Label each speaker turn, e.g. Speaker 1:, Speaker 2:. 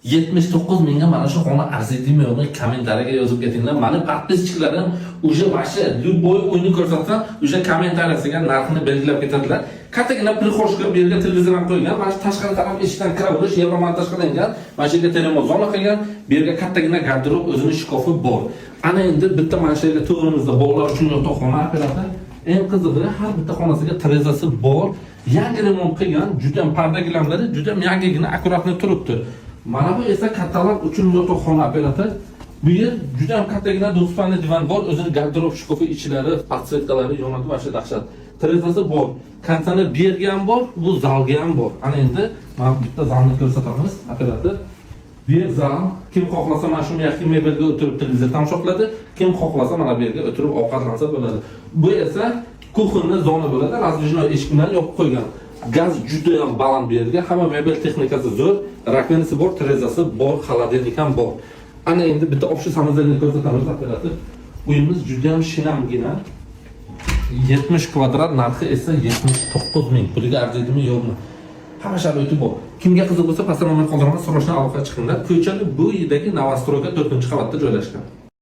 Speaker 1: 79 mingga mana shu xona arziydimi yo'qmi kommentariyaga yozib ketinglar. Mani подписчиklarim уже вообще любой o'yinni ko'rsatsam, уже kommentariyasiga narxini belgilab ketadilar. Kattagina prixoshka bu yerga televizor ham qo'ygan. Mana shu tashqari taraf eshikdan kirib o'rish Yevromontaj qilingan. Mana shu yerga termozona qilgan. Bu yerga kattagina garderob, o'zining shkofi bor. Ana endi bitta mana shu yerga to'g'rimizda bolalar uchun yotoqxona operator. Eng qizig'i har bitta xonasiga trezasi bor. Yangi remont qilgan, juda ham parda gilamlari juda ham yangigina akkuratni turibdi. Mana bu esa kattalar uchun yotoqxona operator. Bu yer juda ham kattagina do'stona divan bor, o'zining garderob shkofi ichlari, podsetkalari yonadi va shu dahshat. Trezasi bor. Konsani bu yerga ham bor, bu zalga ham bor. Ana endi mana bitta zalni ko'rsatamiz operator. Bu yer zal, kim xohlasa mana shu yaxshi mebelga o'tirib televizor tomosha qiladi, kim xohlasa mana bu yerga o'tirib ovqatlansa bo'ladi. Bu esa kuxonli zona bo'ladi, razdvijnoy eshik bilan yopib qo'ygan. Gaz juda ham baland bu yerga, hamma mebel texnikasi zo'r, rakovinasi bor, trezasi bor, xolodilnik ham bor. Ana endi bitta общий samozelni ko'rsatamiz operator. Uyimiz juda ham shinamgina. 70 kvadrat, narxi esa 79 ming. Puliga arziydimi yo'qmi? Hamma sharoiti bor. Kimga qiziq bo'lsa, pastda nomer qoldiraman, so'rashdan aloqa chiqinglar. Ko'chani bu yerdagi Novostroyga 4-qavatda joylashgan.